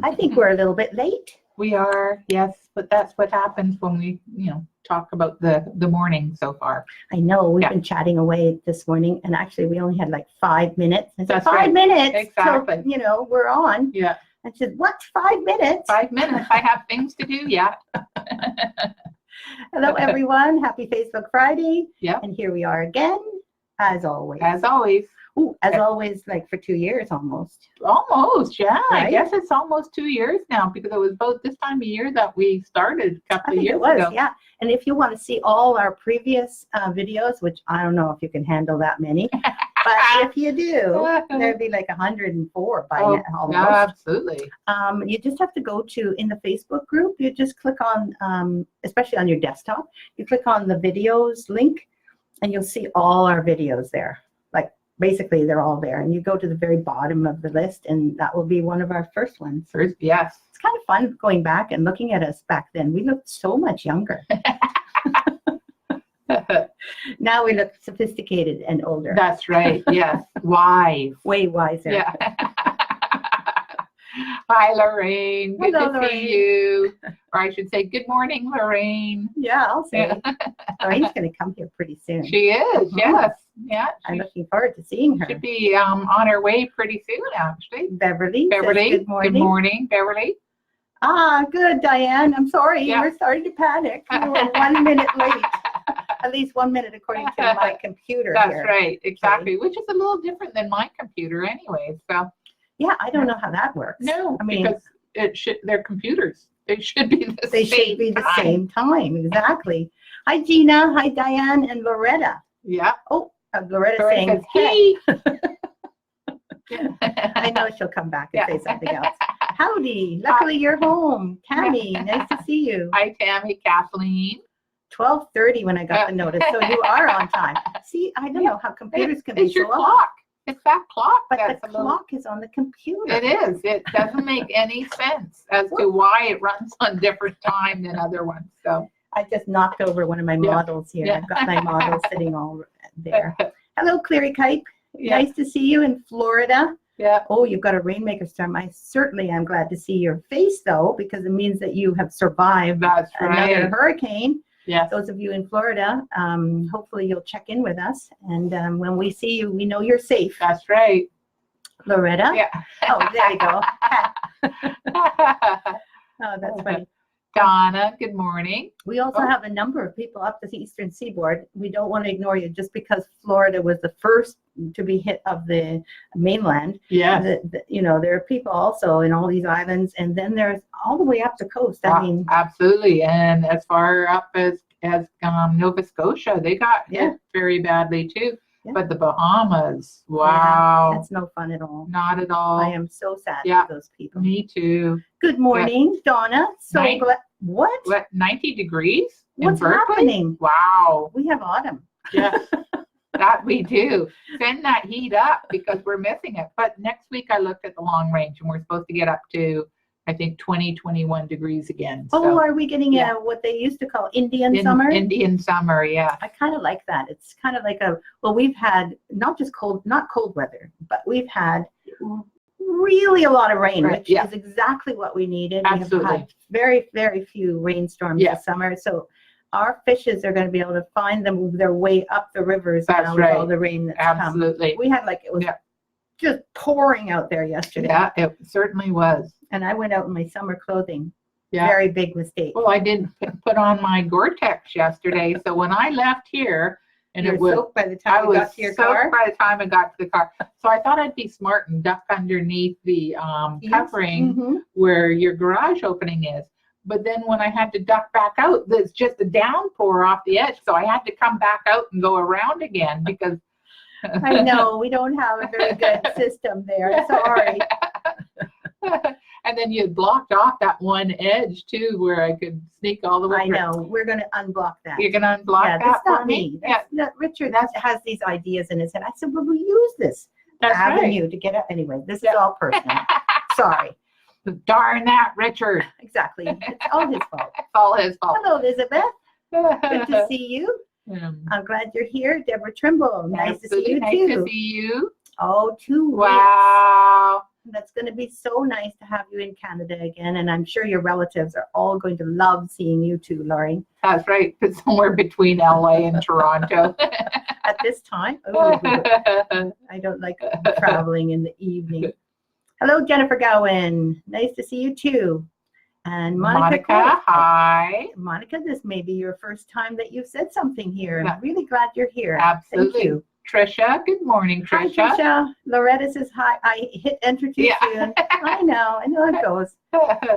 I think we're a little bit late. We are, yes, but that's what happens when we, talk about the morning so far. I know we've been chatting away this morning, and actually we only had like 5 minutes. I said, That's 5 right. minutes. Exactly. So, we're on. Yeah. I said, what? 5 minutes? 5 minutes. I have things to do. Yeah. Hello, everyone. Happy Facebook Friday. Yeah. And here we are again, as always. As always. Ooh, as always, like for 2 years almost. Almost, yeah. Right? I guess it's almost 2 years now because it was about this time of year that we started a couple of years ago. Yeah. And if you want to see all our previous videos, which I don't know if you can handle that many, but if you do, there'd be like 104 by now almost. Absolutely. You just have to go to, in the Facebook group, you just click on, especially on your desktop, you click on the videos link and you'll see all our videos there. Like basically they're all there. And you go to the very bottom of the list and that will be one of our first ones. Yes. It's kind of fun going back and looking at us back then. We looked so much younger. Now we look sophisticated and older. That's right. Yes. Wise. Way wiser. Yeah. Hi, Lorraine. Good Hello, to Lorraine. see you. Or I should say, good morning, Lorraine. Yeah, I'll say. Lorraine's going to come here pretty soon. She is, yes. Yeah. I'm looking forward to seeing her. Should be on her way pretty soon, actually. Beverly. Beverly. Says, good morning. Good morning, Beverly. Good, Diane. I'm sorry. Yeah. You were starting to panic. You were 1 minute late. At least 1 minute according to my computer. That's here. right, exactly. Which is a little different than my computer anyway. So yeah, I don't know how that works. no, I mean, because they're computers. They should be the they same should be the time. same time. Exactly. Hi, Gina. Hi, Diane and Loretta. Yeah. Oh, Loretta Loretta saying says, hey. I know she'll come back and say something else. Howdy. Luckily you're home. Tammy, nice to see you. Hi, Tammy, Kathleen. 12:30 when I got the notice, so you are on time. See, I don't know how computers can be It's your so off. clock. It's that clock. But that's the a little- clock is on the computer. It is. It doesn't make any sense as to why it runs on different time than other ones. So I just knocked over one of my models here. Yeah. I've got my model sitting all there. Hello, Cleary Kipe. Yeah. Nice to see you in Florida. yeah, Oh, you've got a rainmaker storm. I certainly am glad to see your face, though, because it means that you have survived that's another right. hurricane. Yes. Those of you in Florida, hopefully you'll check in with us. And when we see you, we know you're safe. That's right. Loretta? Yeah. Oh, there you go. Oh, that's funny. Donna, good morning. We also have a number of people up the eastern seaboard. We don't want to ignore you just because Florida was the first to be hit of the mainland. Yes. There are people also in all these islands, and then there's all the way up the coast. I mean, absolutely. And as far up as Nova Scotia, they got hit very badly too. Yeah. But the Bahamas, wow. that's no fun at all. Not at all. I am so sad Yeah. for those people. Me too. Good morning, Donna. So glad. What? 90 degrees in What's Berkeley? happening? Wow. We have autumn. Yes, that we do. Send that heat up because we're missing it. But next week I looked at the long range and we're supposed to get up to, I think, 21 degrees again. Oh, are we getting what they used to call Indian summer? Indian summer, yeah. I kind of like that. It's kind of like we've had not cold weather, but we've had really a lot of rain, which is exactly what we needed. Absolutely. We have had very, very few rainstorms this summer. So our fishes are going to be able to find their way up the rivers now with all the rain that's Absolutely. come. We had it was just pouring out there yesterday. Yeah, it certainly was. And I went out in my summer clothing. Yeah. Very big mistake. Well, I didn't put on my Gore-Tex yesterday. So when I left here, and it was soaked by the time you got to your car? by the time I got to the car. So I thought I'd be smart and duck underneath the covering where your garage opening is. But then when I had to duck back out, there's just a downpour off the edge. So I had to come back out and go around again because I know we don't have a very good system there. Sorry. And then you blocked off that one edge too, where I could sneak all the way. I know. We're going to unblock that. You're going to unblock that that's for not me? Richard has these ideas in his head. I said, well, we'll use this avenue to get up. Anyway, this is all personal. Sorry. Darn that, Richard. Exactly. It's all his fault. It's all his fault. Hello, Elizabeth. Good to see you. I'm glad you're here. Deborah Trimble. Nice to see you, too. Nice to see you. Oh, 2 weeks. Wow. That's going to be so nice to have you in Canada again. And I'm sure your relatives are all going to love seeing you too, Laurie. That's right. It's somewhere between LA and Toronto. At this time, oh, I don't like traveling in the evening. Hello, Jennifer Gowan. Nice to see you too. And Monica, hi. Monica, this may be your first time that you've said something here. Yeah. I'm really glad you're here. Absolutely. Thank you. Trisha, good morning, Trisha. Hi, Trisha. Loretta says hi. I hit enter too soon. I know how it goes.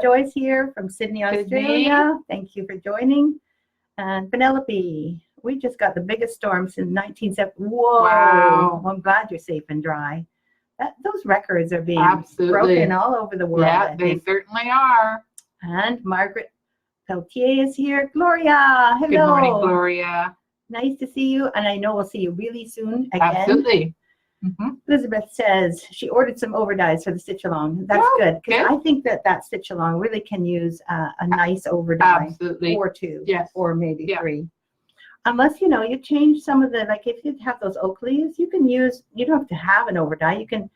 Joyce here from Sydney, Australia. Thank you for joining. And Penelope, we just got the biggest storm since 1970. Whoa. Wow. Well, I'm glad you're safe and dry. Those records are being Absolutely. broken all over the world. Yeah, they certainly are. And Margaret Peltier is here. Gloria, hello. Good morning, Gloria. Nice to see you. And I know we'll see you really soon again. Absolutely. Elizabeth says she ordered some overdyes for the stitch along. That's good, because I think that stitch along really can use a nice overdye. Absolutely. Or two. Yes. Or maybe three. Unless, you change some of the, like if you have those oak leaves, you can use, you don't have to have an overdye. You can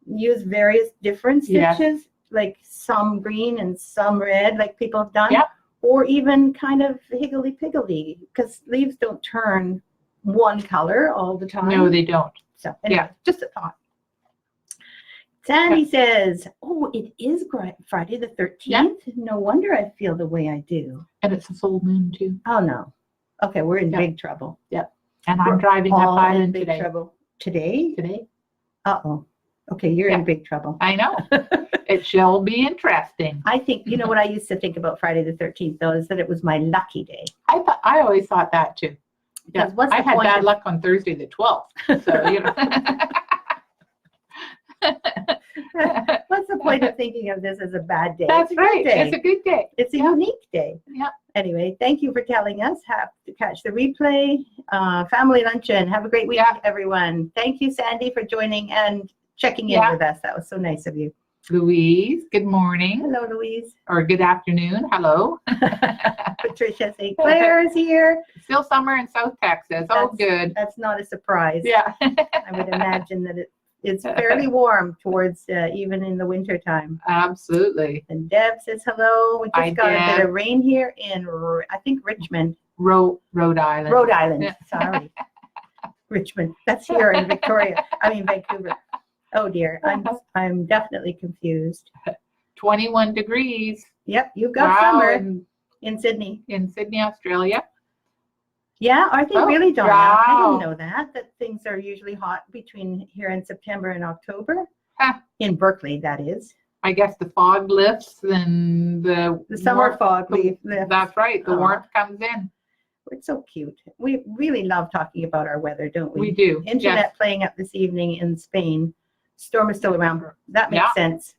use various different stitches, like some green and some red, like people have done. Yep. Or even kind of higgledy-piggledy, because leaves don't turn one color all the time. No, they don't. So, anyway, just a thought. Sandy says, oh, it is Friday the 13th. Yeah. No wonder I feel the way I do. And it's a full moon, too. Oh, no. Okay, we're in big trouble. Yep. And I'm driving up island today. Trouble. Today? Today. Uh-oh. Okay, you're in big trouble. I know. It shall be interesting. I think, what I used to think about Friday the 13th, though, is that it was my lucky day. I always thought that, too. Because what's the I had point bad luck on Thursday the 12th. So, What's the point of thinking of this as a bad day? That's right. Day. It's a good day. It's a unique day. Yeah. Anyway, thank you for telling us. Have to catch the replay. Family luncheon. Have a great week, everyone. Thank you, Sandy, for joining and checking in with us. That was so nice of you. Louise, good morning. Hello, Louise. Or good afternoon. Hello. Patricia St. Clair is here. Still summer in South Texas. Oh, good. That's not a surprise. Yeah. I would imagine that it's fairly warm towards even in the winter time. Absolutely. And Deb says hello. We just got a bit of rain here in, I think, Richmond. Rhode Island. Rhode Island. Yeah. Sorry. Richmond. That's here in Vancouver. Oh dear. I'm definitely confused. 21 degrees. Yep, you've got summer in Sydney. In Sydney, Australia. Yeah, are they really, Donna? Wow. I didn't know that things are usually hot between here in September and October. In Berkeley, that is. I guess the fog lifts and the summer fog lifts. That's right. The warmth comes in. It's so cute. We really love talking about our weather, don't we? We do. Internet playing up this evening in Spain. Storm is still around. That makes sense.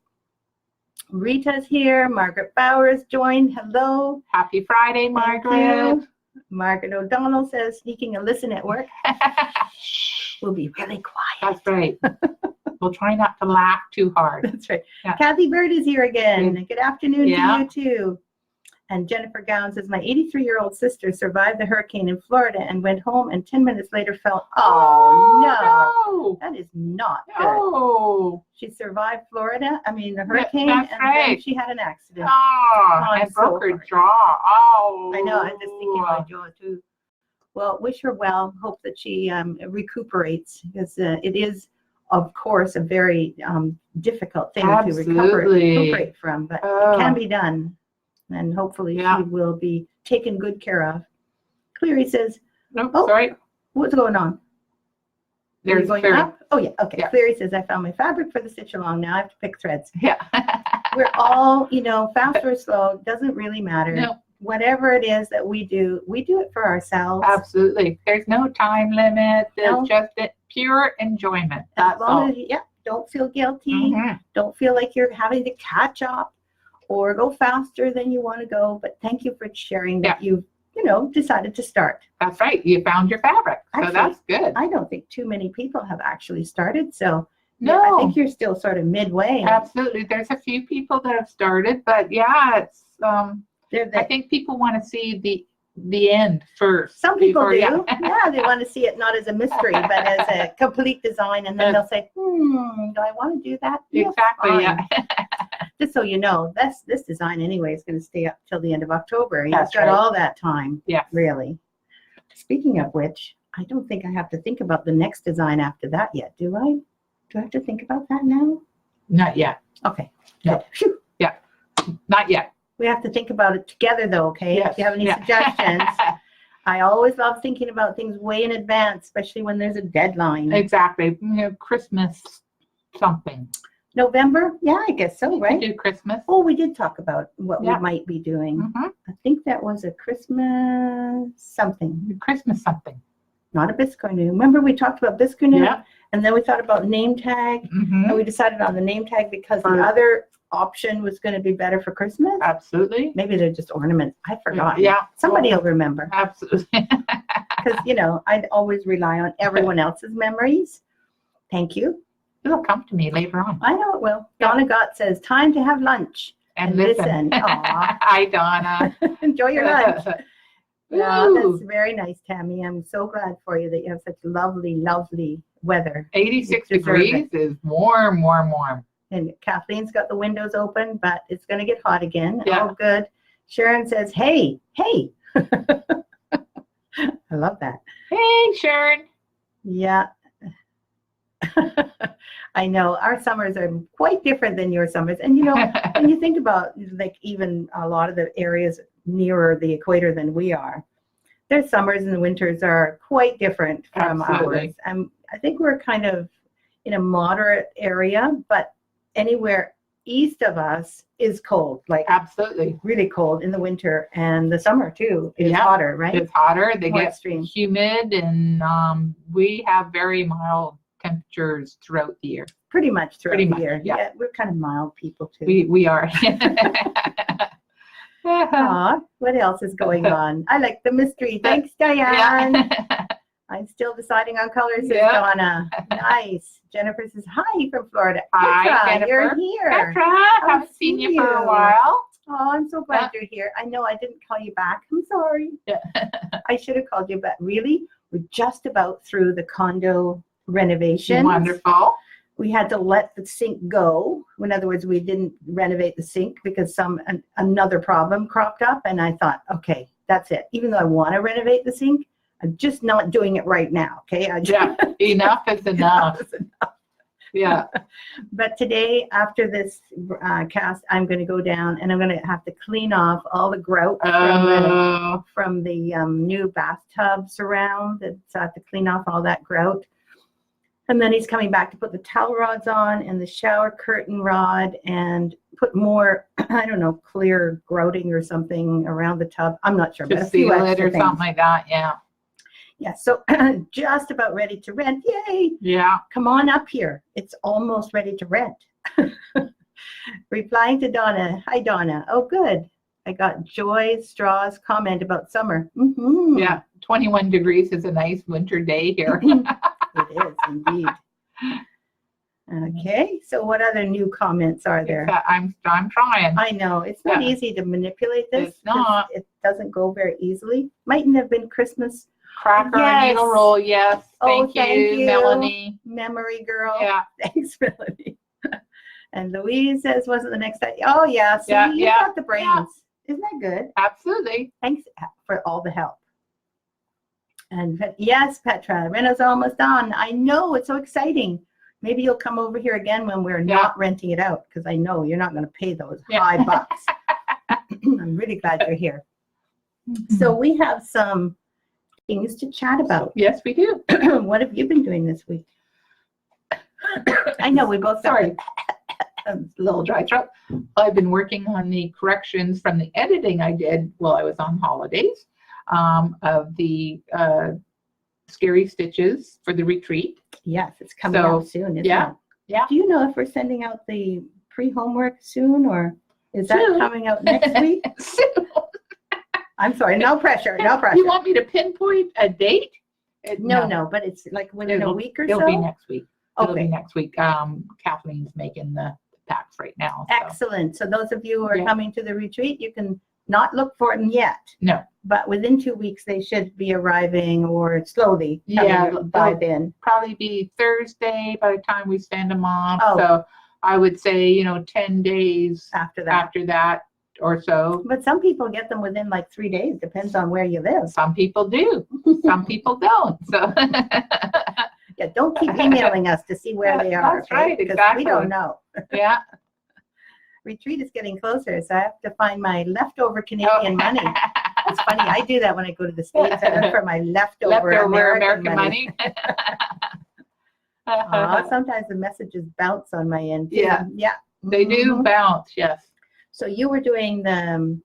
Rita's here. Margaret Bowers joined. Hello. Happy Friday, Margaret. Margaret O'Donnell says, sneaking a listen at work. We'll be really quiet. That's right. We'll try not to laugh too hard. That's right. Yeah. Kathy Bird is here again. Good afternoon to you too. And Jennifer Gowan says, my 83-year-old sister survived the hurricane in Florida and went home and 10 minutes later fell. Oh, no. That is not good. She survived Florida, the hurricane, and then she had an accident. And broke her jaw. Oh. I know, I'm just thinking my jaw too. Well, wish her well. Hope that she recuperates, because it is, of course, a very difficult thing to recuperate from, but it can be done. And hopefully she will be taken good care of. Cleary says, sorry. What's going on? There's going up? Oh, yeah. Okay. Yeah. Cleary says, I found my fabric for the stitch along. Now I have to pick threads. Yeah. We're all, fast or slow, doesn't really matter. No. Whatever it is that we do it for ourselves. Absolutely. There's no time limit. There's just pure enjoyment. That's all. Don't feel guilty. Mm-hmm. Don't feel like you're having to catch up or go faster than you want to go. But thank you for sharing that you've, decided to start. That's right. You found your fabric. So that's good. I don't think too many people have actually started. So no, I think you're still sort of midway. Absolutely. There's a few people that have started, but it's, I think people want to see the end first. Some people before- do. yeah. Yeah, they want to see it not as a mystery, but as a complete design. And then they'll say, do I want to do that? Yes, Exactly. fine. Yeah. Just so you know, this design anyway is going to stay up till the end of October. You've That's got right. all that time. Yeah. Really. Speaking of which, I don't think I have to think about the next design after that yet, do I? Do I have to think about that now? Not yet. Okay. No. Good. Phew. Not yet. We have to think about it together, though, okay? Yes. If you have any Yeah. suggestions. I always love thinking about things way in advance, especially when there's a deadline. Exactly. Christmas something. November? Yeah, I guess so, We right? do Christmas. Oh, we did talk about what Yeah. we might be doing. Mhm. I think that was a Christmas something, Christmas something. not a Biscarnu. Remember we talked about Biscarnu? Yeah. And then we thought about name tag, Mhm. and we decided on the name tag because the For- other option was going to be better for Christmas. Absolutely. Maybe they're just ornaments. I forgot. Yeah. Somebody Well, will remember. Absolutely. Because, I'd always rely on everyone else's memories. Thank you. It'll come to me later on. I know it will. Donna Gott says, time to have lunch. And And listen. listen. Aw. Hi, Donna. Enjoy your lunch. Yeah, Ooh. that's very nice, Tammy. I'm so glad for you that you have such lovely, lovely weather. 86 You deserve degrees is warm, warm, warm. And Kathleen's got the windows open, but it's going to get hot again. Yeah. Oh, good. Sharon says, hey, hey. I love that. Hey, Sharon. Yeah. I know our summers are quite different than your summers. And when you think about like even a lot of the areas nearer the equator than we are, their summers and winters are quite different from Absolutely. ours. And I think we're kind of in a moderate area, but anywhere east of us is cold, like Absolutely. really cold in the winter, and the summer too is Yeah. hotter, right? It's hotter. They More get extreme. humid, and we have very mild temperatures throughout the year. Pretty much throughout Pretty the much, year. yeah. We're kind of mild people too. We are. Aw, what else is going on? I like the mystery. Thanks, Diane. Yeah. I'm still deciding on colors, says Yeah. Donna. Nice. Jennifer says, hi from Florida. Hi, Petra, you're Jennifer. here. Petra, haven't seen you for a you. while. Oh, I'm so glad you're here. I know I didn't call you back. I'm sorry. Yeah. I should have called you, but really, we're just about through the condo renovation. Wonderful. We had to let the sink go. In other words, we didn't renovate the sink because another problem cropped up, and I thought, okay, that's it. Even though I want to renovate the sink, I'm just not doing it right now. Okay. Yeah, enough is enough. Yeah. But today, after this cast, I'm going to go down and I'm going to have to clean off all the grout Oh, from the new bathtub surround. So I have to clean off all that grout. And then he's coming back to put the towel rods on and the shower curtain rod and put more, I don't know, clear grouting or something around the tub. I'm not sure. But to a few seal it extra or things. something like that. Yeah. Yeah, so just about ready to rent. Yay! Yeah. Come on up here. It's almost ready to rent. Replying to Donna. Hi, Donna. Oh, good. I got Joy Straw's comment about summer. Mm-hmm. Yeah. 21 degrees is a nice winter day here. It is indeed. Okay, so what other new comments are there? I'm trying. I know it's not Yeah. easy to manipulate this. It's not. 'cause it doesn't go very easily. Mightn't have been Christmas Cracker Yes. needle roll. Yes. Oh, Thank thank you, you. Melanie. memory girl. Yeah. Thanks, Melanie. And Louise says, wasn't the next day? Oh, yeah. See, Yeah, you yeah, got the brains. Isn't that good? Absolutely. Thanks for all the help. And yes, Petra, Reno's almost done. I know, it's so exciting. Maybe you'll come over here again when we're Yeah. not renting it out, because I know you're not going to pay those Yeah. high bucks. I'm really glad you're here. So we have some things to chat about. Yes, we do. What have you been doing this week? I know we both Sorry. got A little dry throat. I've been working on the corrections from the editing I did while I was on holidays of the scary stitches for the retreat. Yes, it's coming So, out soon, isn't yeah, it? yeah. Do you know if we're sending out the pre-homework soon, or is that Soon. coming out next week? I'm sorry, no pressure, no pressure. You want me to pinpoint a date? No, but it's like within a week or It'll so? be next week. It'll Okay. be next week. Kathleen's making the packs right now. So. Excellent. So those of you who are Yeah. coming to the retreat, you can not look for them yet. No. But within 2 weeks, they should be arriving or slowly Yeah, by then. Probably be Thursday by the time we send them off. Oh. So I would say, 10 days After that. Or so. But some people get them within like 3 days. Depends on where you live. Some people do. Some people don't. So yeah, don't keep emailing us to see where they are. That's right, exactly. We don't know. Yeah. Retreat is getting closer, so I have to find my leftover Canadian money. It's funny. I do that when I go to the States. I look for my leftover American money. Sometimes the messages bounce on my end. Too. Yeah. They do bounce. Yes. So you were doing the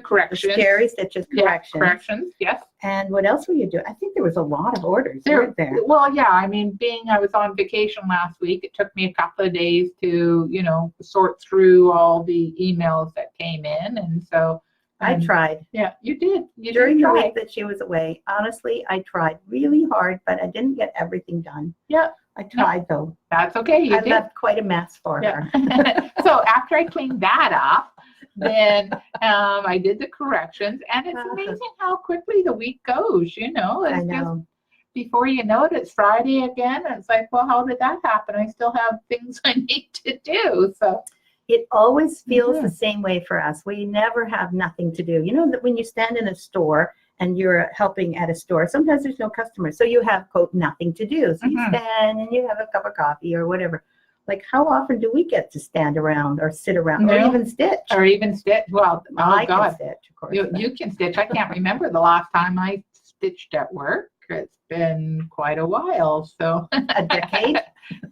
corrections, the scary stitches corrections. Yeah, corrections. Yes. And what else were you doing? I think there was a lot of orders. Weren't there? Well, yeah. I mean, I was on vacation last week, it took me a couple of days to sort through all the emails that came in, and so. I tried. Yeah, you did. During the week that she was away, honestly, I tried really hard, but I didn't get everything done. Yeah. I tried, though. That's okay. I left quite a mess for her. So after I cleaned that up, then I did the corrections, and it's amazing how quickly the week goes, It's I know. just before you know it, it's Friday again. And it's like, well, how did that happen? I still have things I need to do. So. It always feels the same way for us. We never have nothing to do. That when you stand in a store and you're helping at a store, sometimes there's no customers. So you have, quote, nothing to do. So you stand and you have a cup of coffee or whatever. Like, how often do we get to stand around or sit around or even stitch? Well, I can stitch, of course. You can stitch. I can't remember the last time I stitched at work. It's been quite a while. So a decade?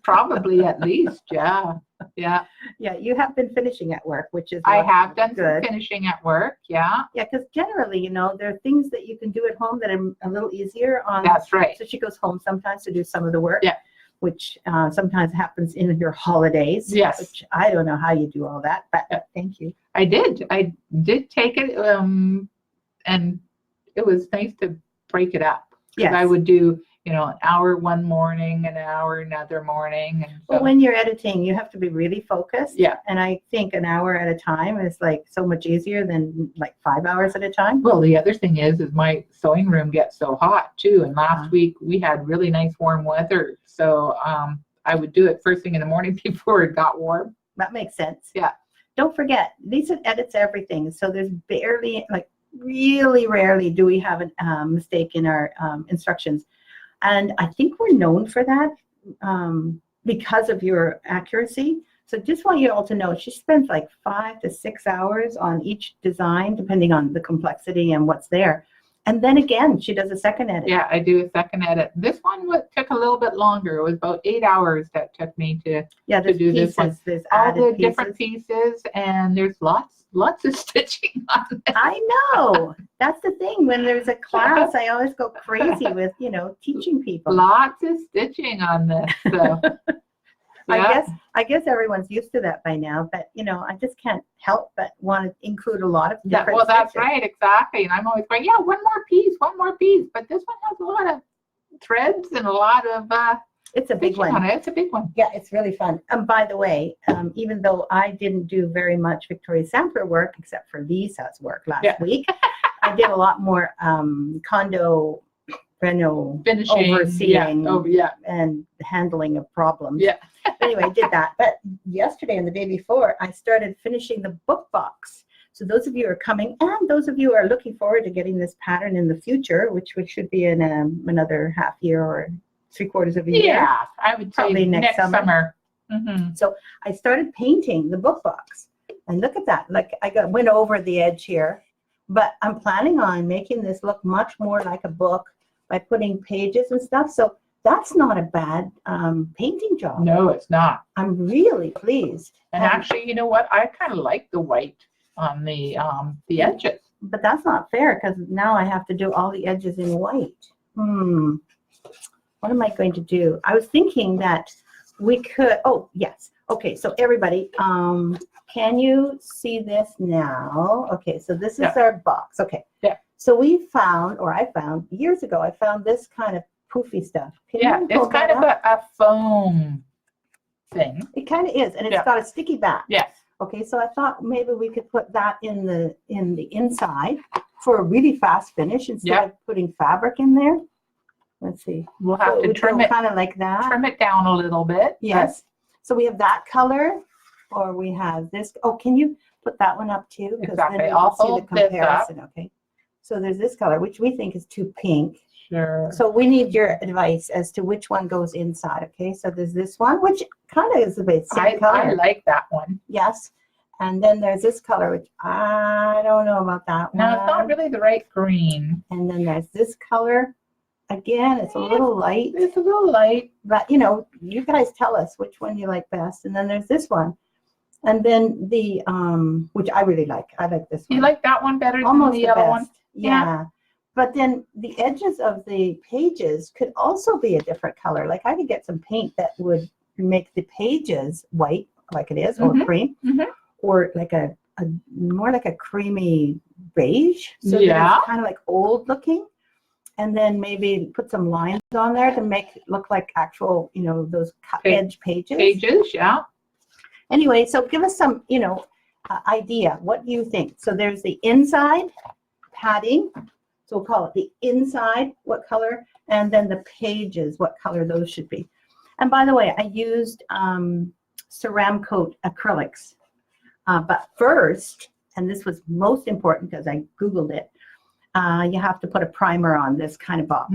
Probably at least, yeah. Yeah. Yeah, you have been finishing at work, which is I have done good. Some finishing at work, yeah. Yeah, because generally, there are things that you can do at home that are a little easier on. That's right. So she goes home sometimes to do some of the work. Yeah. Which sometimes happens in your holidays. Yes. Which I don't know how you do all that, but thank you. I did take it, and it was nice to break it up. Because I would do, an hour one morning, an hour another morning. And well, when you're editing, you have to be really focused. Yeah. And I think an hour at a time is like so much easier than like 5 hours at a time. Well, the other thing is my sewing room gets so hot too. And last week we had really nice warm weather. So I would do it first thing in the morning before it got warm. That makes sense. Yeah. Don't forget, Lisa edits everything. So there's barely, like really rarely do we have a mistake in our instructions. And I think we're known for that because of your accuracy. So just want you all to know, she spends like 5 to 6 hours on each design, depending on the complexity and what's there. And then again, she does a second edit. Yeah, I do a second edit. This one took a little bit longer. It was about 8 hours that took me to do this one. There's all the different pieces, and there's lots of stitching on this. I know. That's the thing. When there's a class, I always go crazy with, teaching people. Lots of stitching on this. So. Yeah. I guess everyone's used to that by now, but I just can't help but want to include a lot of different that's stitches. right, exactly. And I'm always going, one more piece. But this one has a lot of threads and a lot of it's a big one. It's a big one. Yeah, it's really fun. By the way, even though I didn't do very much Victoria's Sampler work except for Lisa's work last week, I did a lot more condo finishing, overseeing, and handling of problems. Yeah. Anyway, I did that. But yesterday and the day before, I started finishing the book box. So those of you who are coming, and those of you who are looking forward to getting this pattern in the future, which should be in another half year or 3/4 of a year. Yeah, I would probably say next summer. Mm-hmm. So I started painting the book box. And look at that. Like went over the edge here. But I'm planning on making this look much more like a book by putting pages and stuff. So that's not a bad painting job. No, it's not. I'm really pleased. And actually, you know what? I kind of like the white on the edges. But that's not fair because now I have to do all the edges in white. What am I going to do? I was thinking that we could, oh, yes. Okay, so everybody, can you see this now? Okay, so this is our box. Okay. Yeah. So I found years ago, I found this kind of poofy stuff. It's kind of a foam thing. It kind of is, and it's got a sticky back. Yes. Okay, so I thought maybe we could put that in the inside for a really fast finish instead of putting fabric in there. Let's see. We'll have to trim it kind of like that. Trim it down a little bit. Yes. So we have that color, or we have this. Oh, can you put that one up too? Exactly. Then I'll see the hold this up. comparison. Okay. So there's this color, which we think is too pink. Sure. So we need your advice as to which one goes inside. Okay. So there's this one, which kind of is a bit same color. I like that one. Yes. And then there's this color, which I don't know about that one. No, it's not really the right green. And then there's this color. Again, it's a little light. It's a little light. But, you know, you guys tell us which one you like best. And then there's this one. And then the, which I really like. I like this one. You like that one better Almost than the other one? Yeah. But then the edges of the pages could also be a different color. Like I could get some paint that would make the pages white, like it is, or cream, or like a more like a creamy beige. So that it's kind of like old looking. And then maybe put some lines on there to make it look like actual, you know, those cut edge pages. Pages, yeah. Anyway, so give us some, you know, idea. What do you think? So there's the inside padding. So we'll call it the inside, what color, and then the pages, what color those should be. And by the way, I used Ceramcoat acrylics. But first, and this was most important because I Googled it, you have to put a primer on this kind of box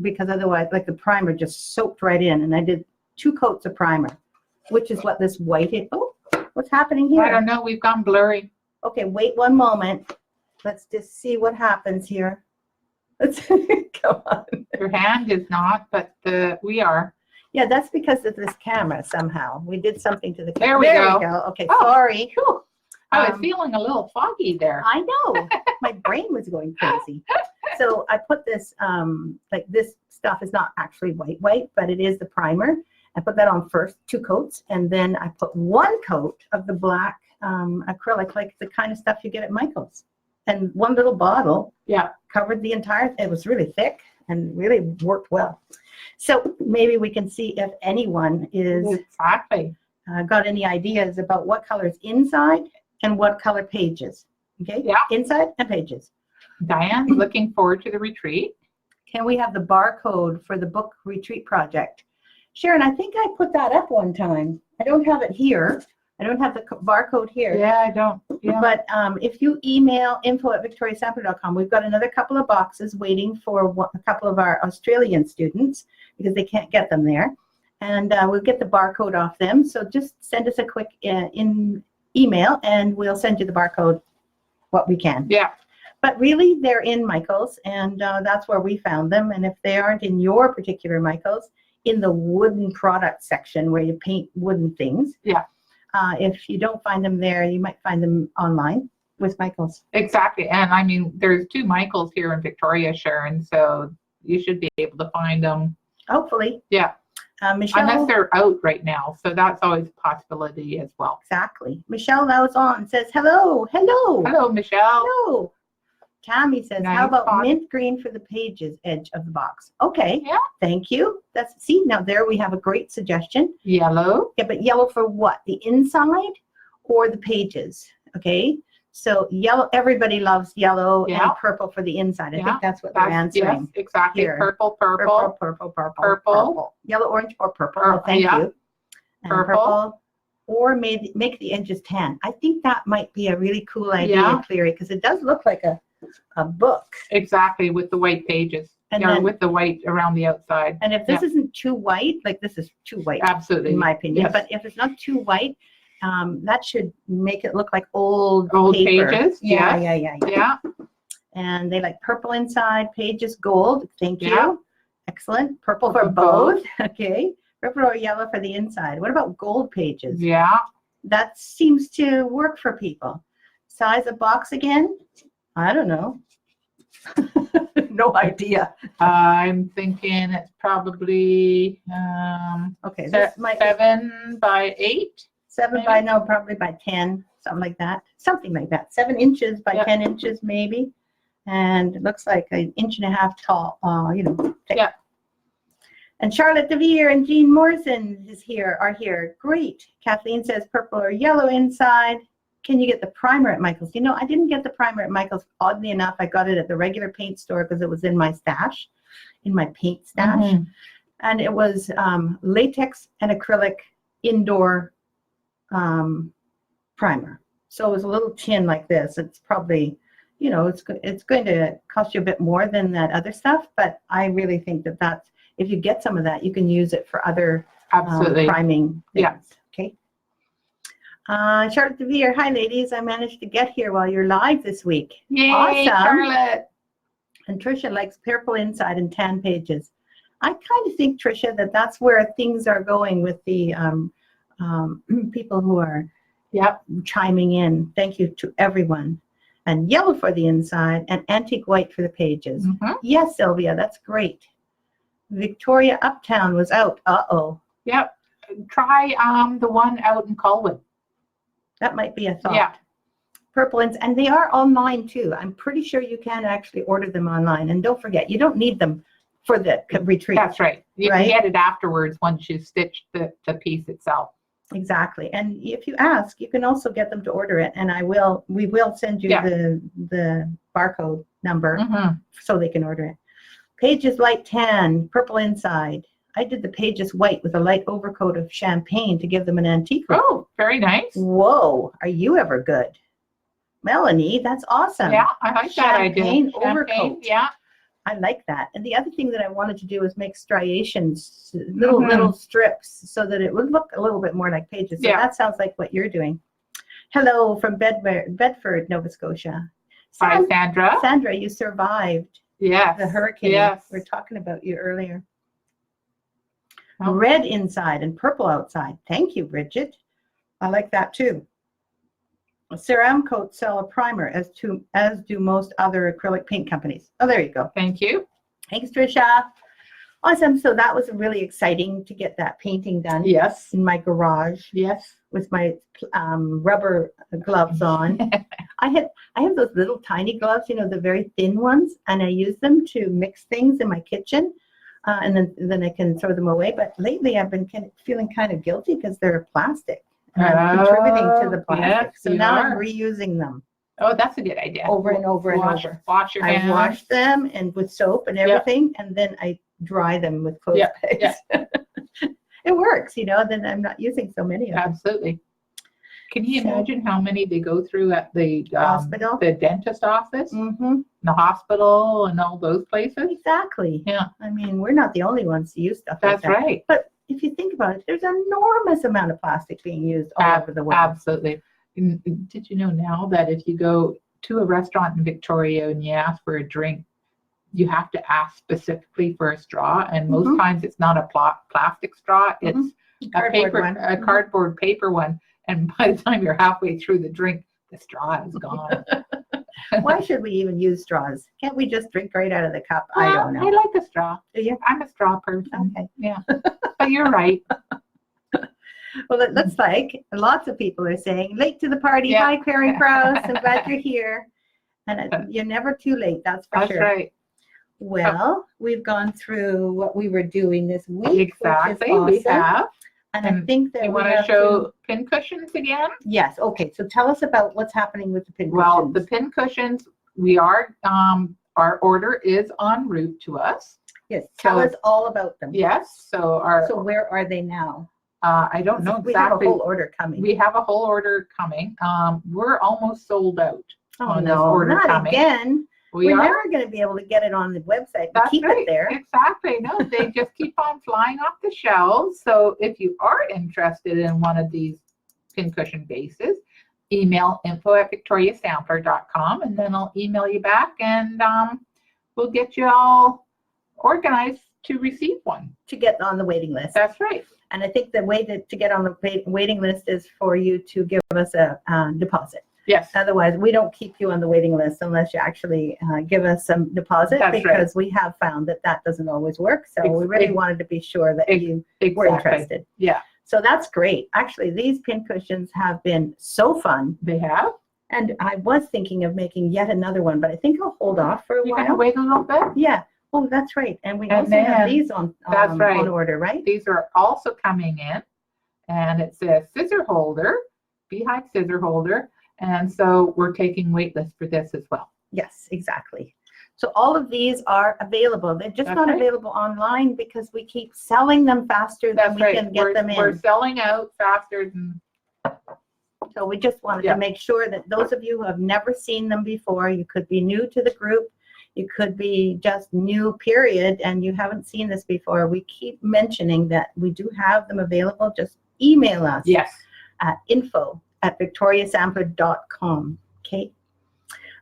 because otherwise, like the primer just soaked right in. And I did 2 coats of primer, which is what this white is. Oh, what's happening here? I don't know. We've gone blurry. Okay, wait one moment. Let's just see what happens here. Let's come on. Your hand is not, but we are. Yeah, that's because of this camera somehow. We did something to the There camera. we There go. we go. Okay, sorry. Whew. I was feeling a little foggy there. I know. My brain was going crazy. So I put this, like this stuff is not actually white, but it is the primer. I put that on first, 2 coats, and then I put 1 coat of the black acrylic, like the kind of stuff you get at Michael's. And 1 little bottle covered the entire, it was really thick and really worked well. So maybe we can see if anyone is got any ideas about what color is inside and what color pages. Okay? Yeah. Inside and pages. Diane's looking forward to the retreat. Can we have the barcode for the book retreat project? Sharon, I think I put that up one time. I don't have it here. I don't have the barcode here. Yeah, I don't. Yeah. But if you email info@victoriasampler.com, we've got another couple of boxes waiting for a couple of our Australian students because they can't get them there. And we'll get the barcode off them. So just send us a quick email and we'll send you the barcode what we can. Yeah. But really, they're in Michael's, and that's where we found them. And if they aren't in your particular Michael's, in the wooden product section where you paint wooden things. Yeah. If you don't find them there, you might find them online with Michael's. Exactly. And I mean, there's 2 Michael's here in Victoria, Sharon, so you should be able to find them. Hopefully. Yeah. Michelle, unless they're out right now, so that's always a possibility as well. Exactly. Michelle Lauzon says, hello. Hello, Michelle. Hello. Tammy says, Nice how about box. mint green for the pages edge of the box? Okay. Yeah. Thank you. See, now there we have a great suggestion. Yellow. Yeah, but yellow for what? The inside or the pages? Okay. So yellow, everybody loves yellow and purple for the inside. I think that's what they're answering. Yes, exactly. Here. Purple. Purple. Yellow, orange, or purple. Well, thank you. And purple. Or make the edges tan. I think that might be a really cool idea, Cleary, because it does look like a book. Exactly, with the white pages. And then, with the white around the outside. And if this isn't too white, like this is too white, absolutely, in my opinion. Yes. But if it's not too white, that should make it look like old paper. Pages. Yeah. And they like purple inside, pages gold. Thank you. Excellent. Purple for both. Okay. Purple or yellow for the inside. What about gold pages? Yeah. That seems to work for people. Size of box again? I don't know. No idea. I'm thinking it's probably okay. This might 7 by 8. 7 maybe? By no, probably by 10, something like that. Something like that. 7 inches by 10 inches maybe, and it looks like 1.5 inches tall. Thick. Yeah. And Charlotte DeVere and Jean Morrison are here. Great. Kathleen says purple or yellow inside. Can you get the primer at Michael's? You know, I didn't get the primer at Michael's. Oddly enough, I got it at the regular paint store because it was in my stash, in my paint stash. And it was latex and acrylic indoor primer. So it was a little tin like this. It's probably, you know, it's going to cost you a bit more than that other stuff. But I really think that if you get some of that, you can use it for other priming things. Yeah. Okay. Charlotte DeVere, hi ladies. I managed to get here while you're live this week. Yay, awesome. Charlotte. And Tricia likes purple inside and tan pages. I kind of think, Tricia, that's where things are going with the people who are chiming in. Thank you to everyone. And yellow for the inside and antique white for the pages. Yes, Sylvia, that's great. Victoria Uptown was out. Uh-oh. Yep. Try the one out in Colwood. That might be a thought. Yeah. Purple and they are online too. I'm pretty sure you can actually order them online. And don't forget, you don't need them for the retreat. That's right. You can get it afterwards once you stitch the piece itself. Exactly. And if you ask, you can also get them to order it. And we will send you the barcode number so they can order it. Pages light tan, purple inside. I did the pages white with a light overcoat of champagne to give them an antique look. Oh, very nice. Whoa, are you ever good? Melanie, that's awesome. Yeah, I like that idea. Champagne overcoat. Yeah. I like that. And the other thing that I wanted to do was make striations, little strips, so that it would look a little bit more like pages. So that sounds like what you're doing. Hello from Bedford, Nova Scotia. Hi, Sandra. Sandra, you survived the hurricane. Yes. We were talking about you earlier. Red inside and purple outside. Thank you, Bridget. I like that too. Ceram coats sell a primer, as do most other acrylic paint companies. Oh, there you go. Thank you. Thanks, Tricia. Awesome. So that was really exciting to get that painting done. Yes. In my garage. Yes. With my rubber gloves on. I have those little tiny gloves, you know, the very thin ones, and I use them to mix things in my kitchen. And then I can throw them away. But lately I've been feeling kind of guilty because they're plastic. And I'm contributing to the plastic. So now I'm reusing them. Oh, that's a good idea. Over and over and over. Wash your hands. I wash them and with soap and everything, and then I dry them with clothespins. It works, you know, then I'm not using so many of them. Absolutely. Can you imagine how many they go through at the hospital, the dentist office, the hospital, and all those places? Exactly. Yeah. I mean, we're not the only ones to use stuff like that. That's right. But if you think about it, there's an enormous amount of plastic being used all over the world. Absolutely. Did you know now that if you go to a restaurant in Victoria and you ask for a drink, you have to ask specifically for a straw, and most times it's not a plastic straw, it's a cardboard paper one. And by the time you're halfway through the drink, the straw is gone. Why should we even use straws? Can't we just drink right out of the cup? I don't know. I like a straw. Do you? I'm a straw person. Okay. Yeah. But you're right. Well, it looks like lots of people are saying, late to the party. Hi, Karen Krause. I'm glad you're here. And you're never too late. That's for sure. That's right. Well, we've gone through what we were doing this week. Exactly. Which is awesome. We have. And I think that you want to show pin cushions again? Yes. Okay. So tell us about what's happening with the pin cushions. Well, the pin cushions, we are, our order is en route to us. Yes. Tell us all about them. Yes. So where are they now? I don't know exactly. We have a whole order coming. We have a whole order coming. We're almost sold out on this order not coming. Again. We're are never going to be able to get it on the website. That's keep right. it there. Exactly. No, they just keep on flying off the shelves. So if you are interested in one of these pincushion bases, email info@victoriasampler.com, and then I'll email you back, and we'll get you all organized to receive one. To get on the waiting list. That's right. And I think the way to get on the waiting list is for you to give us a deposit. Yes. Otherwise, we don't keep you on the waiting list unless you actually give us some deposit. That's because right. We have found that doesn't always work. So we really wanted to be sure that you were interested. Yeah. So that's great. Actually, these pin cushions have been so fun. They have. And I was thinking of making yet another one, but I think I'll hold off for a while. You're going to wait a little bit? Yeah. Oh, that's right. And we And also have then- these on That's right. on order, right? These are also coming in, and it says scissor holder, beehive scissor holder. And so we're taking waitlist for this as well. Yes, exactly. So all of these are available. They're just That's not right. available online because we keep selling them faster than That's we right. can get them We're in. selling out faster than. So we just wanted Yeah. to make sure that those of you who have never seen them before, you could be new to the group, you could be just new, period, and you haven't seen this before. We keep mentioning that we do have them available. Just email us Yes. at info@victoriasampler.com. Okay.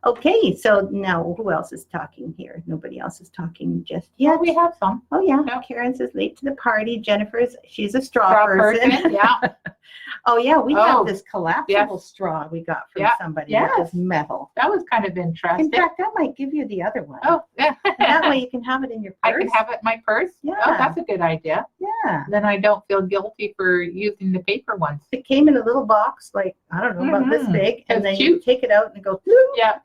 Okay, so now who else is talking here? Nobody else is talking just Yeah, yet. we have some. Oh yeah, Yeah. Karen says late to the party. Jennifer's, she's a straw Straw person. person, yeah. Oh yeah, we Oh, have this collapsible yes. straw we got from Yeah, somebody. That was yes. metal. That was kind of In interesting. fact, I might give you the other one. Oh, yeah. And that way you can have it in your I purse. can have it in my purse. Yeah. Oh, that's a good idea. Yeah. Then I don't feel guilty for using the paper ones. It came in a little box, like, I don't know, about this Mhm. big, and That's then you cute. take it out and it goes, "Bloop," Yeah,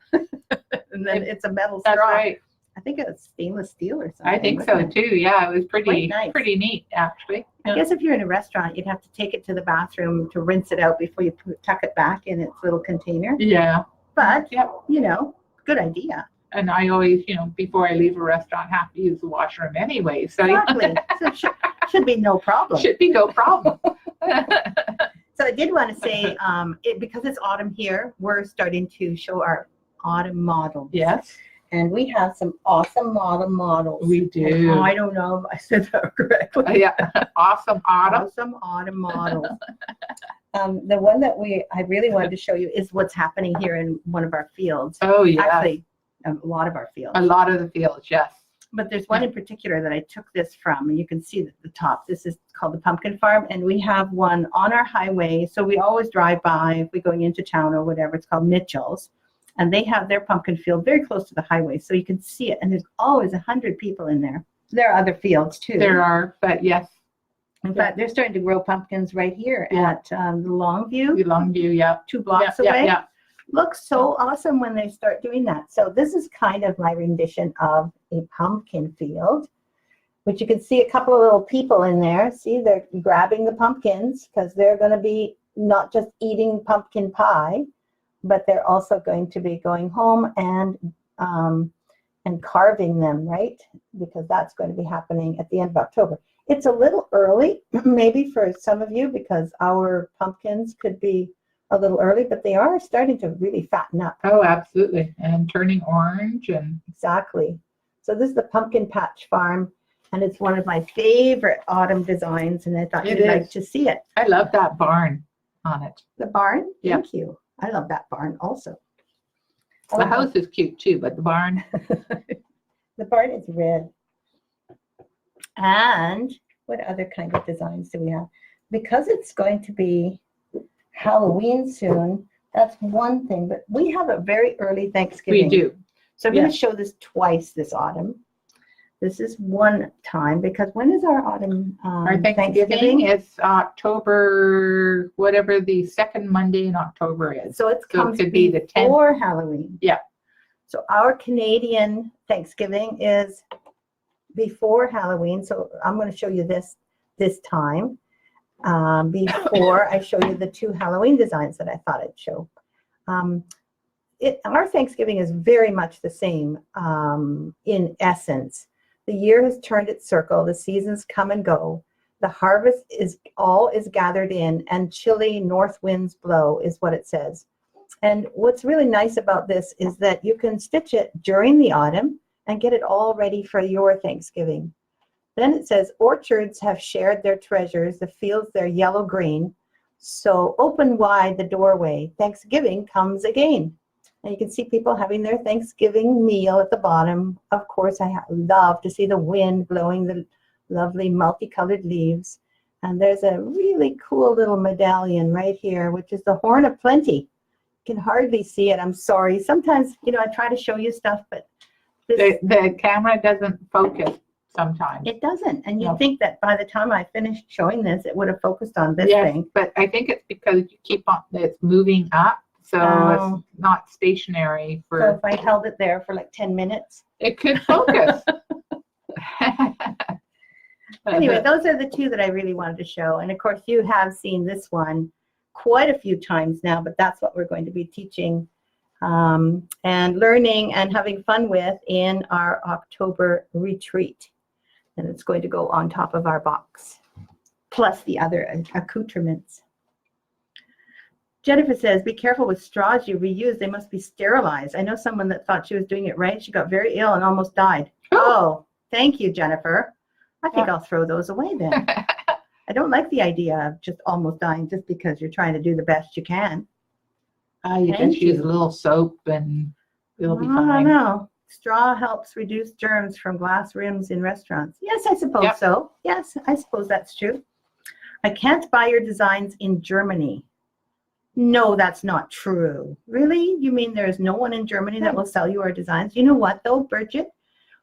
and then it's a metal that's straw. right. I think it's stainless steel or something. I think so wasn't it? too. Yeah, it was Quite pretty nice. pretty neat actually. I guess if you're in a restaurant, you'd have to take it to the bathroom to rinse it out before you tuck it back in its little container. Yeah. But, Yep. you know, good idea. And I always, before I leave a restaurant, have to use the washroom anyway. So Exactly. So it should be no problem. should be no problem. So I did want to say, because it's autumn here, we're starting to show our autumn models. Yes, And we have some awesome autumn models. we And do. I don't know if I said that correctly. Yeah, awesome autumn. Awesome autumn models. The one that I really wanted to show you is what's happening here in one of our fields. Oh yeah, Actually, a lot of our fields. a lot of the fields. Yes. But there's one in particular that I took this from, and you can see the top. This is called the Pumpkin Farm, and we have one on our highway. So we always drive by if we're going into town or whatever. It's called Mitchell's, and they have their pumpkin field very close to the highway, so you can see it. And there's always 100 people in there. There are other fields too. There are, but yes, In fact, they're starting to grow pumpkins right here Yeah. at the Longview, we Longview. Yeah. 2 blocks yeah, away. Yeah. Looks so awesome when they start doing that. So this is kind of my rendition of a pumpkin field, which you can see a couple of little people in there. See, they're grabbing the pumpkins because they're going to be not just eating pumpkin pie, but they're also going to be going home and carving them, right? Because that's going to be happening at the end of October. It's a little early, maybe for some of you, because our pumpkins could be a little early, but they are starting to really fatten up. Oh, absolutely. And turning orange and Exactly. So this is the Pumpkin Patch Farm, and it's one of my favorite autumn designs, and I thought It you'd like is. to see it. I love that barn on it. The barn? Yeah. Thank you. I love that barn also. I The love house is cute too, but the barn. The barn is red. And what other kind of designs do we have? Because it's going to be Halloween soon, that's one thing, but we have a very early Thanksgiving. We do. So I'm going Yeah. to show this twice this autumn. This is one time, because when is our autumn Our Thanksgiving is October, whatever the second Monday in October is. So it So it comes could be the 10th. before Halloween. Yeah. So our Canadian Thanksgiving is before Halloween. So I'm going to show you this time before I show you the 2 Halloween designs that I thought I'd show. Our Thanksgiving is very much the same in essence. The year has turned its circle. The seasons come and go. The harvest is gathered in, and chilly north winds blow, is what it says. And what's really nice about this is that you can stitch it during the autumn and get it all ready for your Thanksgiving. Then it says, orchards have shared their treasures, the fields their yellow green. So open wide the doorway, Thanksgiving comes again. And you can see people having their Thanksgiving meal at the bottom. Of course, I love to see the wind blowing the lovely multicolored leaves. And there's a really cool little medallion right here, which is the Horn of Plenty. You can hardly see it. I'm sorry. Sometimes, I try to show you stuff, but The camera doesn't focus sometimes. it doesn't. And you'd No. think that by the time I finished showing this, it would have focused on this Yes, thing. but I think it's because you keep on, it's moving up, so Oh. it's not stationary So for, if I held it there for like 10 minutes, it could focus. Anyway, those are the two that I really wanted to show. And of course, you have seen this one quite a few times now, but that's what we're going to be teaching and learning and having fun with in our October retreat. And it's going to go on top of our box, plus the other accoutrements. Jennifer says, be careful with straws you reuse. They must be sterilized. I know someone that thought she was doing it right. She got very ill and almost died. Oh, thank you, Jennifer. I think I'll throw those away then. I don't like the idea of just almost dying just because you're trying to do the best you can. You just use a little soap and it'll be fine. I don't know. Straw helps reduce germs from glass rims in restaurants. Yes, I suppose so. Yes, I suppose that's true. I can't buy your designs in Germany. No, that's not true. Really? You mean there's no one in Germany that will sell you our designs? You know what, though, Bridget?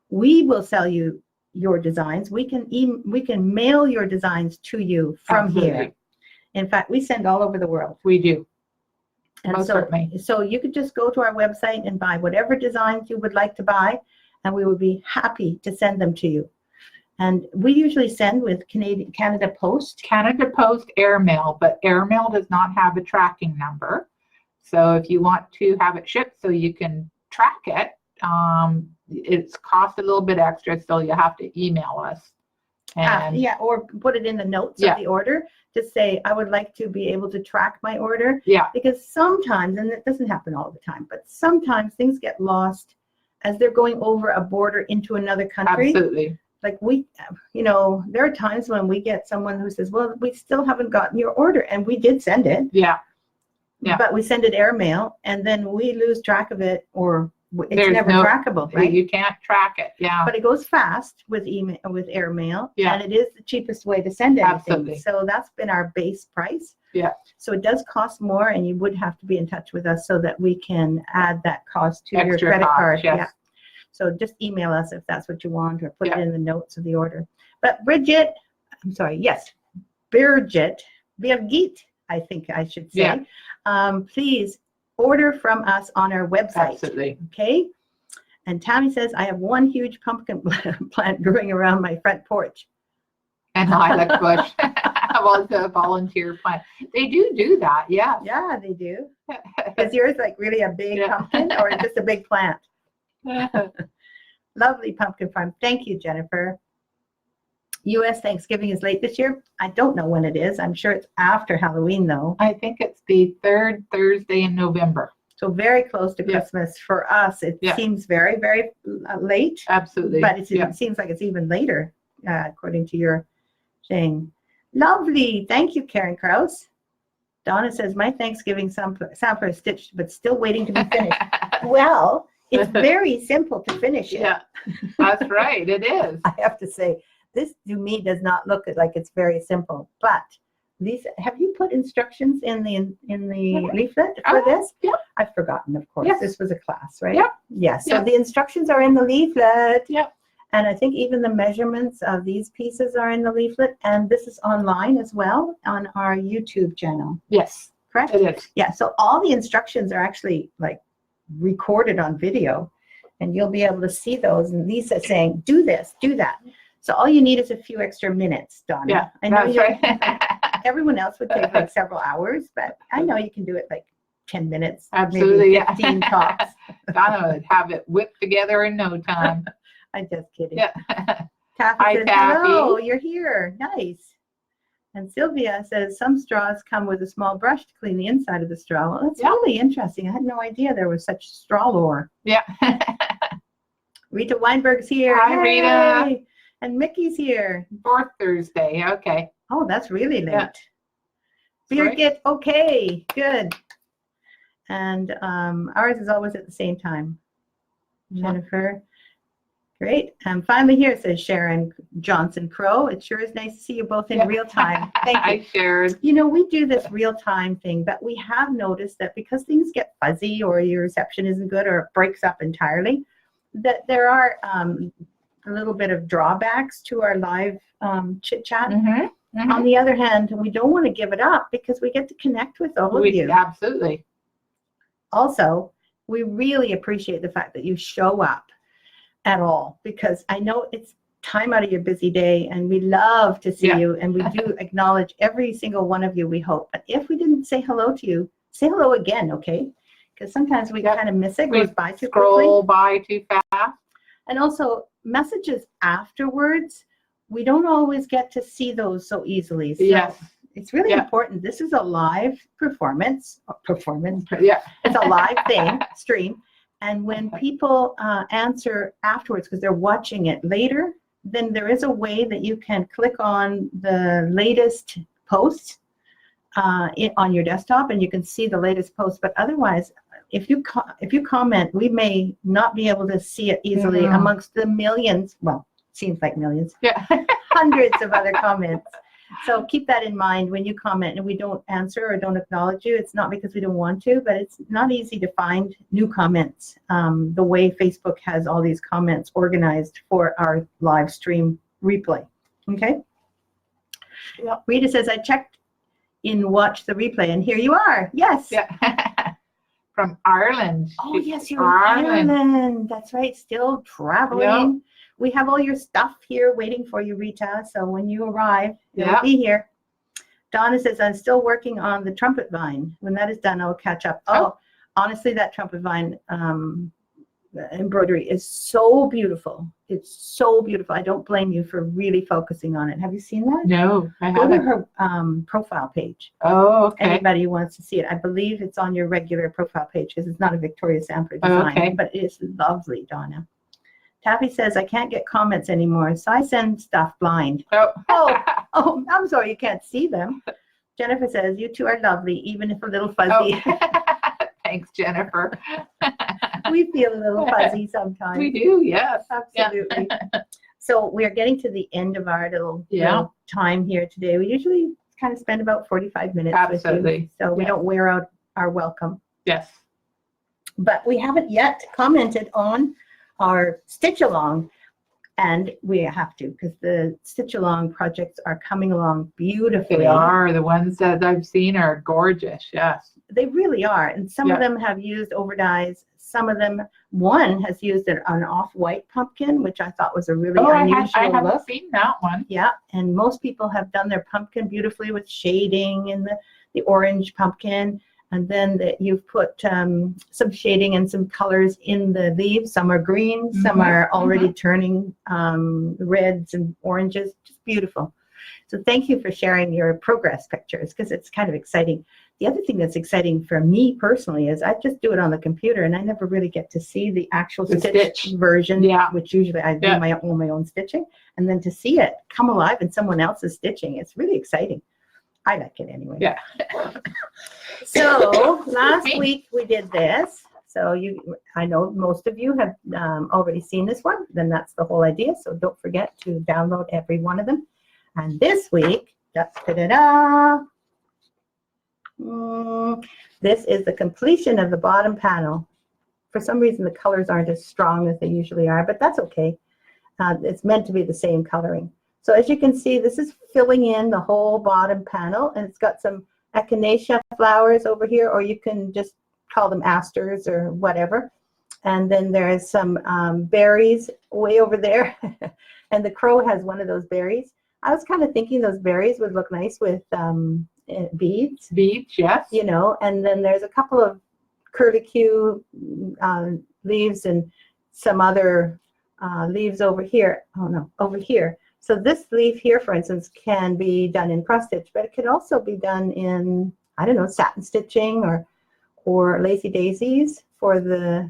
We will sell you your designs. We can mail your designs to you from here. In fact, we send all over the world. We do. And so you could just go to our website and buy whatever designs you would like to buy, and we would be happy to send them to you. And we usually send with Canada Post. Canada Post airmail, but airmail does not have a tracking number. So if you want to have it shipped so you can track it, it's cost a little bit extra, so you have to email us. And or put it in the notes of the order. Just say, I would like to be able to track my order. Yeah. Because sometimes, and it doesn't happen all the time, but sometimes things get lost as they're going over a border into another country. Absolutely. Like there are times when we get someone who says, well, we still haven't gotten your order. And we did send it. Yeah. Yeah. But we send it airmail, and then we lose track of it, or it's never trackable, right? You can't track it. Yeah. But it goes fast with email, with airmail, yeah. and it is the cheapest way to send anything. Absolutely. So that's been our base price. Yeah. So it does cost more, and you would have to be in touch with us so that we can add that cost to your credit card. Yes. Yeah. So just email us if that's what you want, or put it in the notes of the order. But Birgit, Birgit, I think I should say, please order from us on our website. Absolutely. Okay. And Tammy says, I have one huge pumpkin plant growing around my front porch. And lilac bush. Well, it's a volunteer plant. They do that, yeah. Yeah, they do. Is yours like really a big pumpkin, or just a big plant? Lovely pumpkin farm. Thank you, Jennifer. U.S. Thanksgiving is late this year. I don't know when it is. I'm sure it's after Halloween, though. I think it's the third Thursday in November. So very close to Christmas. For us, it seems very, very late. Absolutely. But it seems like it's even later, according to your thing. Lovely. Thank you, Karen Krause. Donna says, my Thanksgiving sampler is stitched, but still waiting to be finished. Well, it's very simple to finish it. Yeah, that's right. It is. I have to say, this to me does not look like it's very simple. But Lisa, have you put instructions in the leaflet for this? Yeah. I've forgotten, of course. Yes. This was a class, right? Yep. Yes. So the instructions are in the leaflet. Yep. And I think even the measurements of these pieces are in the leaflet. And this is online as well on our YouTube channel. Yes. Correct? It is. Yeah. So all the instructions are actually like recorded on video, and you'll be able to see those. And Lisa saying, do this, do that. So all you need is a few extra minutes, Donna. Yeah, I know that's right. Everyone else would take like several hours, but I know you can do it like 10 minutes. Absolutely. Maybe 15 talks. Donna would have it whipped together in no time. I'm just kidding. Yeah. Taffy says, hello, you're here. Nice. And Sylvia says, some straws come with a small brush to clean the inside of the straw. Well, that's really interesting. I had no idea there was such straw lore. Yeah. Rita Weinberg's here. Hi, Yay! Rita. And Mickey's here. Fourth Thursday. Okay. Oh, that's really late. Yeah. Birgit, okay, good. And ours is always at the same time. Jennifer, great. And finally here, says Sharon Johnson Crow. It sure is nice to see you both in real time. Thank you. Hi, Sharon. You know, we do this real time thing, but we have noticed that because things get fuzzy or your reception isn't good or it breaks up entirely, that there are a little bit of drawbacks to our live chit chat. Mm-hmm. Mm-hmm. On the other hand, we don't want to give it up because we get to connect with all of you. Absolutely. Also, we really appreciate the fact that you show up at all, because I know time out of your busy day, and we love to see Yeah. you, and we do acknowledge every single one of you, we hope. But if we didn't say hello to you, say hello again, okay? Because sometimes we kind of miss it, We goes by too quickly. Scroll by too fast. And also, messages afterwards, we don't always get to see those so easily. So Yes. it's really important. This is a live performance. Yeah. It's a live thing, stream. And when people answer afterwards, because they're watching it later, then there is a way that you can click on the latest post on your desktop, and you can see the latest post. But otherwise, if you comment, we may not be able to see it easily amongst the millions. Well, seems like millions. Yeah. Hundreds of other comments. So keep that in mind when you comment and we don't answer or don't acknowledge you. It's not because we don't want to, but it's not easy to find new comments. The way Facebook has all these comments organized for our live stream replay. Okay. Yeah. Rita says, I checked in watch the replay, and here you are. Yes. Yeah. From Ireland. Oh, yes, you're in Ireland. That's right. Still traveling. Yeah. We have all your stuff here waiting for you, Rita. So when you arrive, it'll Yeah. be here. Donna says, I'm still working on the trumpet vine. When that is done, I'll catch up. Oh, honestly, that trumpet vine embroidery is so beautiful. It's so beautiful. I don't blame you for really focusing on it. Have you seen that? No, I Go to haven't. her profile page. Oh, okay. Anybody who wants to see it. I believe it's on your regular profile page because it's not a Victoria Sampler design, Okay. but it is lovely, Donna. Taffy says, I can't get comments anymore, so I send stuff blind. Oh, I'm sorry you can't see them. Jennifer says, you two are lovely, even if a little fuzzy. Thanks, Jennifer. We feel a little fuzzy sometimes. We do, yes. Absolutely. So we're getting to the end of our little time here today. We usually kind of spend about 45 minutes with you, so we don't wear out our welcome. Yes. But we haven't yet commented on our stitch along, and we have to, because the stitch along projects are coming along beautifully. They are. The ones that I've seen are gorgeous. Yes. They really are. And some of them have used overdyes. Some of them, one has used an off-white pumpkin, which I thought was a really unusual I haven't look. seen that one. Yeah, and most people have done their pumpkin beautifully with shading and the orange pumpkin. And then you've put some shading and some colors in the leaves. Some are green, some are already turning reds and oranges. Just beautiful. So thank you for sharing your progress pictures, because it's kind of exciting. The other thing that's exciting for me personally is I just do it on the computer, and I never really get to see the actual stitch version, which usually I do my own stitching. And then to see it come alive in someone else's stitching, it's really exciting. I like it anyway. Yeah. So last week we did this. So I know most of you have already seen this one. Then that's the whole idea. So don't forget to download every one of them. And this week, this is the completion of the bottom panel. For some reason, the colors aren't as strong as they usually are, but that's okay. It's meant to be the same coloring. So as you can see, this is filling in the whole bottom panel, and it's got some echinacea flowers over here, or you can just call them asters or whatever. And then there's some berries way over there, and the crow has one of those berries. I was kind of thinking those berries would look nice with beads. Beads, yes. You know, and then there's a couple of curlicue leaves and some other leaves over here. Oh no, over here. So this leaf here, for instance, can be done in cross stitch, but it can also be done in, I don't know, satin stitching or lazy daisies for the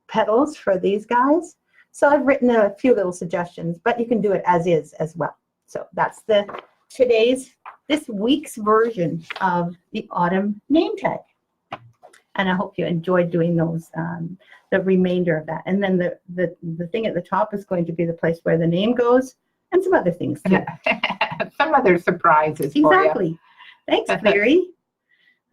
petals for these guys. So I've written a few little suggestions, but you can do it as is as well. So that's this week's version of the autumn name tag. And I hope you enjoyed doing those, the remainder of that. And then the thing at the top is going to be the place where the name goes, and some other things too. Some other surprises for you. Exactly. Thanks, Clary.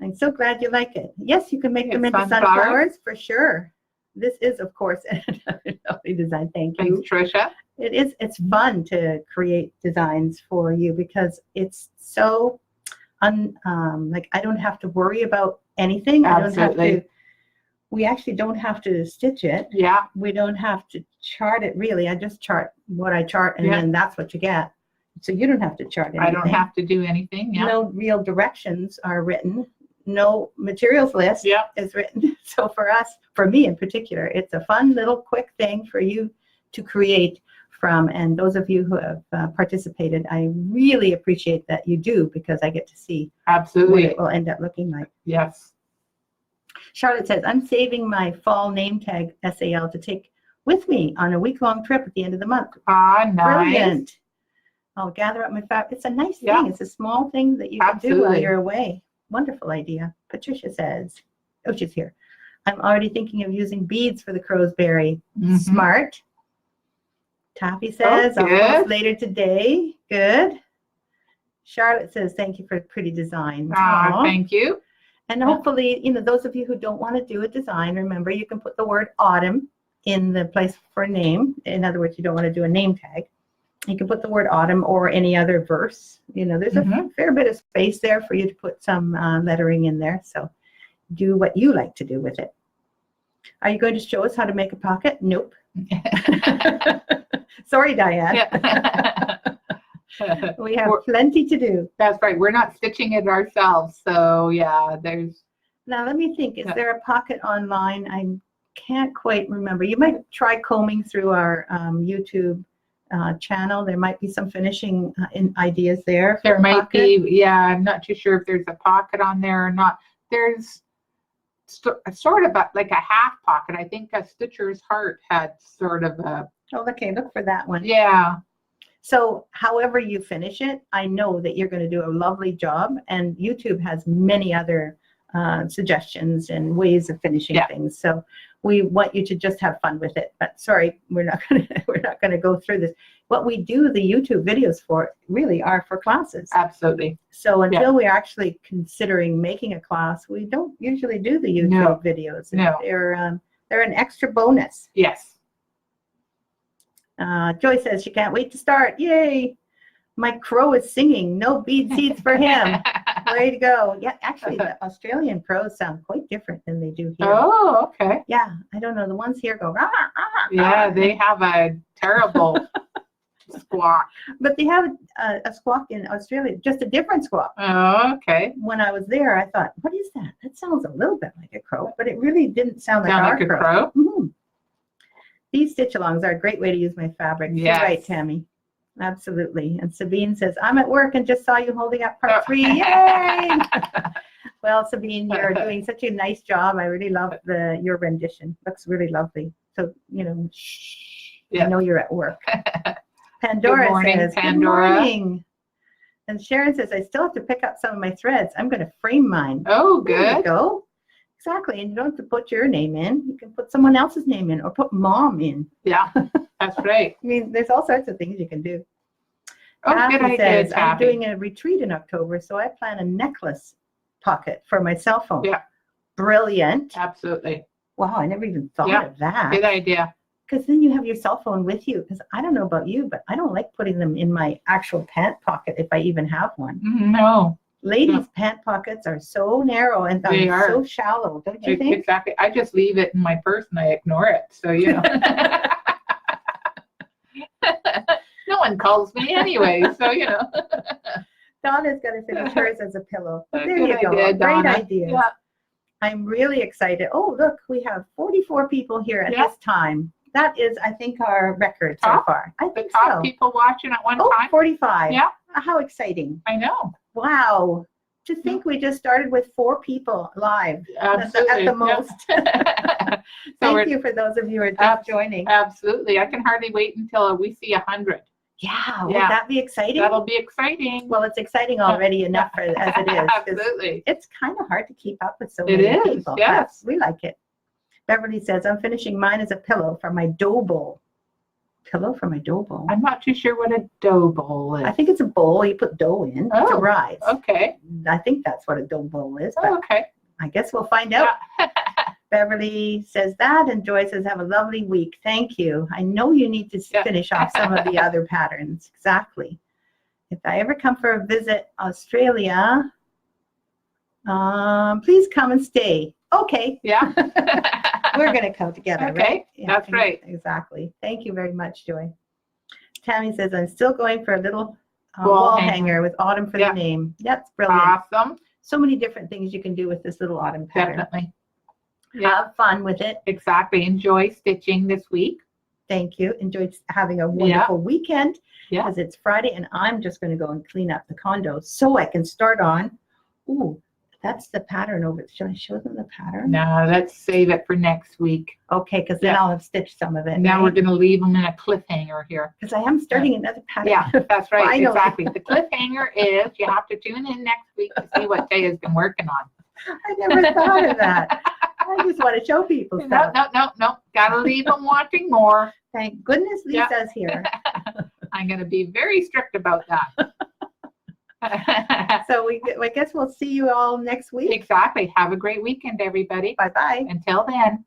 I'm so glad you like it. Yes, you can make them into sunflowers for sure. This is, of course, another lovely design. Thank you. Thanks, Tricia. It is. It's fun to create designs for you because it's so like I don't have to worry about anything. Absolutely. I don't have to we actually don't have to stitch it. Yeah. We don't have to chart it really. I just chart what I chart, and Yeah. then that's what you get. So you don't have to chart anything. I don't have to do anything. Yeah. No real directions are written. No materials list Yeah. is written. So for us, for me in particular, it's a fun little quick thing for you to create from. And those of you who have participated, I really appreciate that you do, because I get to see what Absolutely. it will end up looking like. Yes. Charlotte says, I'm saving my fall name tag SAL to take with me on a week-long trip at the end of the month. Ah, nice. Brilliant. I'll gather up my fabric. It's a nice Yeah. thing. It's a small thing that you can do while Absolutely. you're away. Wonderful idea. Patricia says, oh, she's here. I'm already thinking of using beads for the crowsberry. Mhm. Smart. Taffy says, I'll good. post later today. Good. Charlotte says, thank you for pretty design. Ah, thank you. And hopefully, those of you who don't want to do a design, remember, you can put the word autumn in the place for a name. In other words, you don't want to do a name tag. You can put the word autumn or any other verse. There's a fair bit of space there for you to put some lettering in there. So do what you like to do with it. Are you going to show us how to make a pocket? Nope. Sorry, Diane. We have plenty to do. That's right. We're not stitching it ourselves. So yeah, there's. Now let me think. Is there a pocket online? I can't quite remember. You might try combing through our YouTube channel. There might be some finishing ideas there. There might be. Yeah, I'm not too sure if there's a pocket on there or not. There's sort of like a half pocket. I think a Stitcher's Heart had sort of a. Oh, okay. Look for that one. Yeah. So however you finish it, I know that you're going to do a lovely job, and YouTube has many other suggestions and ways of finishing things. So we want you to just have fun with it. But sorry, we're not going to go through this. What we do the YouTube videos for really are for classes. Absolutely. So until we're actually considering making a class, we don't usually do the YouTube videos. No. They're an extra bonus. Yes. Joy says she can't wait to start. Yay! My crow is singing. No bead seeds for him. Way to go. Yeah, actually, the Australian crows sound quite different than they do here. Oh, okay. Yeah, I don't know. The ones here go, rah, rah, rah, yeah, they have a terrible squawk. But they have a squawk in Australia, just a different squawk. Oh, okay. When I was there, I thought, what is that? That sounds a little bit like a crow, but it really didn't sound like our a crow. Mm-hmm. These stitch-alongs are a great way to use my fabric. Yes. You're right, Tammy. Absolutely. And Sabine says, I'm at work and just saw you holding up part 3. Yay! Well, Sabine, you're doing such a nice job. I really love your rendition. Looks really lovely. So, I know you're at work. Pandora Good morning, says, Pandora. Good morning. And Sharon says, I still have to pick up some of my threads. I'm going to frame mine. Oh, good. There you go. Exactly. And you don't have to put your name in. You can put someone else's name in or put mom in. Yeah, that's right. I mean, there's all sorts of things you can do. Oh, Taffy good idea, says, I'm Taffy. doing a retreat in October, so I plan a necklace pocket for my cell phone. Yeah. Brilliant. Absolutely. Wow, I never even thought of that. Good idea. Because then you have your cell phone with you. Because I don't know about you, but I don't like putting them in my actual pant pocket if I even have one. No. Ladies' pant pockets are so narrow and They are. So shallow, don't you think? Exactly. I just leave it in my purse and I ignore it. So, no one calls me anyway. So, Donna's going to finish hers as a pillow. But there Good you go. idea, Great Donna. idea. Yeah. I'm really excited. Oh, look, we have 44 people here at this time. That is, I think, our record so far. I The think top so. people watching at one time. 45. Yeah. How exciting. I know. Wow. To think we just started with 4 people live Absolutely. at the most. Thank you for those of you who are just joining. Absolutely. I can hardly wait until we see 100. Yeah. Would that be exciting? That'll be exciting. Well, it's exciting already enough as it is. Absolutely. It's kind of hard to keep up with so many people. Yes. But we like it. Beverly says, I'm finishing mine as a pillow for my dough bowl. Pillow for my dough bowl? I'm not too sure what a dough bowl is. I think it's a bowl you put dough in to rise. Okay. I think that's what a dough bowl is. But okay. I guess we'll find out. Yeah. Beverly says that, and Joy says, have a lovely week. Thank you. I know you need to finish off some of the other patterns. Exactly. If I ever come for a visit Australia, please come and stay. Okay. Yeah. We're going to come together, Okay, right? Yeah, that's right. Exactly. Thank you very much, Joy. Tammy says, I'm still going for a little Wall wall hanger. hanger with autumn for Yeah. the name. That's brilliant. Awesome. So many different things you can do with this little autumn pattern. Definitely. Yeah, Have fun with it. exactly. Enjoy stitching this week. Thank you. Enjoyed having a wonderful weekend. Yeah. Because it's Friday and I'm just going to go and clean up the condo so I can start on. Ooh, that's the pattern over. Should I show them the pattern? No, let's save it for next week. Okay, because then Yeah. I'll have stitched some of it. Now we're going to leave them in a cliffhanger here. Because I am starting another pattern. Yeah, that's right. Finally. Exactly. The cliffhanger is you have to tune in next week to see what Thea has been working on. I never thought of that. I just want to show people stuff. No. Got to leave them wanting more. Thank goodness Lisa's here. I'm going to be very strict about that. So I guess we'll see you all next week. Exactly. Have a great weekend, everybody. Bye-bye. Until then.